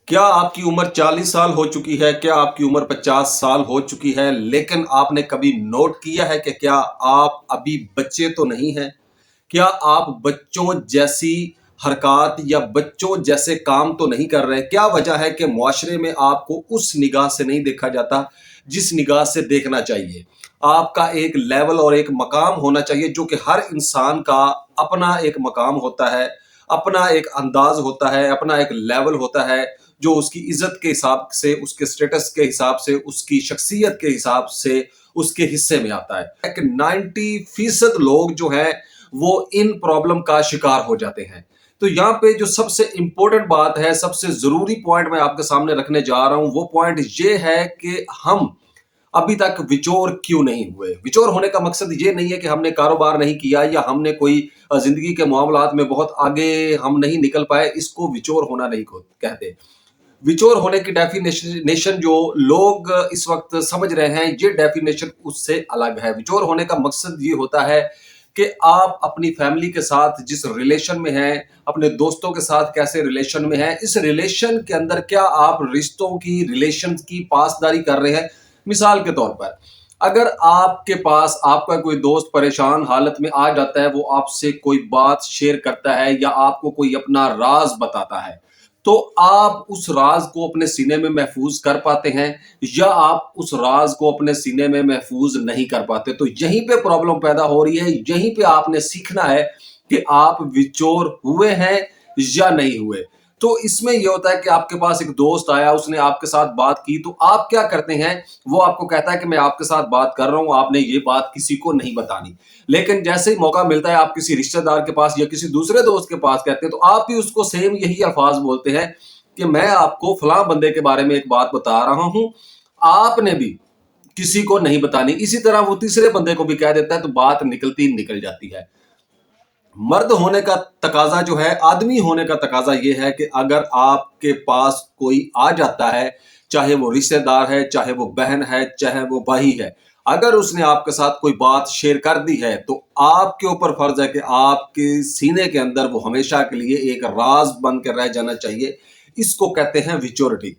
کیا آپ کی عمر 40 سال ہو چکی ہے؟ کیا آپ کی عمر 50 سال ہو چکی ہے؟ لیکن آپ نے کبھی نوٹ کیا ہے کہ کیا آپ ابھی بچے تو نہیں ہیں؟ کیا آپ بچوں جیسی حرکات یا بچوں جیسے کام تو نہیں کر رہے؟ کیا وجہ ہے کہ معاشرے میں آپ کو اس نگاہ سے نہیں دیکھا جاتا جس نگاہ سے دیکھنا چاہیے؟ آپ کا ایک لیول اور ایک مقام ہونا چاہیے، جو کہ ہر انسان کا اپنا ایک مقام ہوتا ہے، اپنا ایک انداز ہوتا ہے، اپنا ایک لیول ہوتا ہے، جو اس کی عزت کے حساب سے، اس کے سٹیٹس کے حساب سے، اس کی شخصیت کے حساب سے اس کے حصے میں آتا ہے کہ 90% لوگ جو ہیں وہ ان پرابلم کا شکار ہو جاتے ہیں۔ تو یہاں پہ جو سب سے امپورٹنٹ بات ہے، سب سے ضروری پوائنٹ میں آپ کے سامنے رکھنے جا رہا ہوں، وہ پوائنٹ یہ ہے کہ ہم ابھی تک وچور کیوں نہیں ہوئے۔ وچور ہونے کا مقصد یہ نہیں ہے کہ ہم نے کاروبار نہیں کیا یا ہم نے کوئی زندگی کے معاملات میں بہت آگے ہم نہیں نکل پائے، اس کو وچور ہونا نہیں کہتے۔ وچور ہونے کی ڈیفینیشن جو لوگ اس وقت سمجھ رہے ہیں، یہ ڈیفینیشن اس سے الگ ہے۔ وچور ہونے کا مقصد یہ ہوتا ہے کہ آپ اپنی فیملی کے ساتھ جس ریلیشن میں ہیں، اپنے دوستوں کے ساتھ کیسے ریلیشن میں ہیں، اس ریلیشن کے اندر کیا آپ رشتوں کی، ریلیشن کی پاسداری کر رہے ہیں۔ مثال کے طور پر اگر آپ کے پاس آپ کا کوئی دوست پریشان حالت میں آ جاتا ہے، وہ آپ سے کوئی بات شیئر کرتا ہے یا آپ کو کوئی اپنا راز بتاتا ہے، تو آپ اس راز کو اپنے سینے میں محفوظ کر پاتے ہیں یا آپ اس راز کو اپنے سینے میں محفوظ نہیں کر پاتے؟ تو یہیں پہ پرابلم پیدا ہو رہی ہے، یہیں پہ آپ نے سیکھنا ہے کہ آپ وچور ہوئے ہیں یا نہیں ہوئے۔ تو اس میں یہ ہوتا ہے کہ آپ کے پاس ایک دوست آیا، اس نے آپ کے ساتھ بات کی، تو آپ کیا کرتے ہیں؟ وہ آپ کو کہتا ہے کہ میں آپ کے ساتھ بات کر رہا ہوں، آپ نے یہ بات کسی کو نہیں بتانی۔ لیکن جیسے ہی موقع ملتا ہے، آپ کسی رشتہ دار کے پاس یا کسی دوسرے دوست کے پاس کہتے ہیں، تو آپ بھی اس کو سیم یہی الفاظ بولتے ہیں کہ میں آپ کو فلاں بندے کے بارے میں ایک بات بتا رہا ہوں، آپ نے بھی کسی کو نہیں بتانی۔ اسی طرح وہ تیسرے بندے کو بھی کہہ دیتا ہے، تو بات نکل جاتی ہے۔ مرد ہونے کا تقاضا جو ہے، آدمی ہونے کا تقاضا یہ ہے کہ اگر آپ کے پاس کوئی آ جاتا ہے، چاہے وہ رشتہ دار ہے، چاہے وہ بہن ہے، چاہے وہ بھائی ہے، اگر اس نے آپ کے ساتھ کوئی بات شیئر کر دی ہے، تو آپ کے اوپر فرض ہے کہ آپ کے سینے کے اندر وہ ہمیشہ کے لیے ایک راز بن کے رہ جانا چاہیے۔ اس کو کہتے ہیں ویچورٹی۔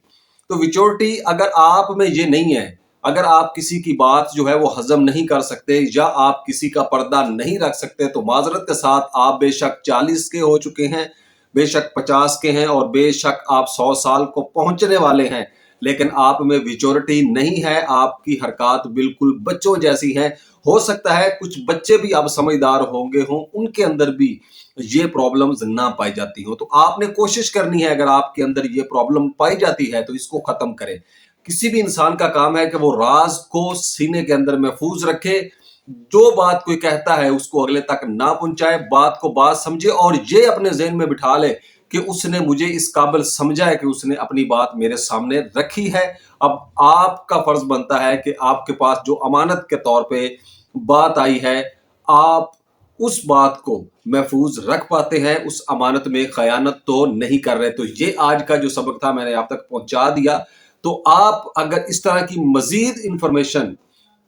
تو ویچورٹی اگر آپ میں یہ نہیں ہے، اگر آپ کسی کی بات جو ہے وہ ہضم نہیں کر سکتے یا آپ کسی کا پردہ نہیں رکھ سکتے، تو معذرت کے ساتھ آپ بے شک 40 کے ہو چکے ہیں، بے شک 50 کے ہیں، اور بے شک آپ 100 سال کو پہنچنے والے ہیں، لیکن آپ میں ویچورٹی نہیں ہے۔ آپ کی حرکات بالکل بچوں جیسی ہیں۔ ہو سکتا ہے کچھ بچے بھی اب سمجھدار ہوں گے، ان کے اندر بھی یہ پرابلمز نہ پائی جاتی ہوں۔ تو آپ نے کوشش کرنی ہے، اگر آپ کے اندر یہ پرابلم پائی جاتی ہے تو اس کو ختم کریں۔ کسی بھی انسان کا کام ہے کہ وہ راز کو سینے کے اندر محفوظ رکھے، جو بات کوئی کہتا ہے اس کو اگلے تک نہ پہنچائے، بات کو بات سمجھے اور یہ اپنے ذہن میں بٹھا لے کہ اس نے مجھے اس قابل سمجھا ہے کہ اس نے اپنی بات میرے سامنے رکھی ہے۔ اب آپ کا فرض بنتا ہے کہ آپ کے پاس جو امانت کے طور پہ بات آئی ہے، آپ اس بات کو محفوظ رکھ پاتے ہیں، اس امانت میں خیانت تو نہیں کر رہے۔ تو یہ آج کا جو سبق تھا، میں نے آپ تک پہنچا دیا۔ تو آپ اگر اس طرح کی مزید انفارمیشن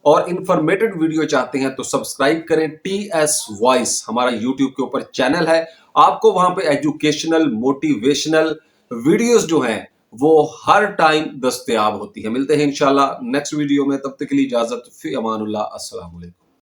اور انفارمیٹڈ ویڈیو چاہتے ہیں تو سبسکرائب کریں۔ ٹی ایس وائس ہمارا یوٹیوب کے اوپر چینل ہے، آپ کو وہاں پہ ایجوکیشنل، موٹیویشنل ویڈیوز جو ہیں وہ ہر ٹائم دستیاب ہوتی ہیں۔ ملتے ہیں انشاءاللہ نیکسٹ ویڈیو میں، تب تک کے لیے اجازت، فی امان اللہ، السلام علیکم۔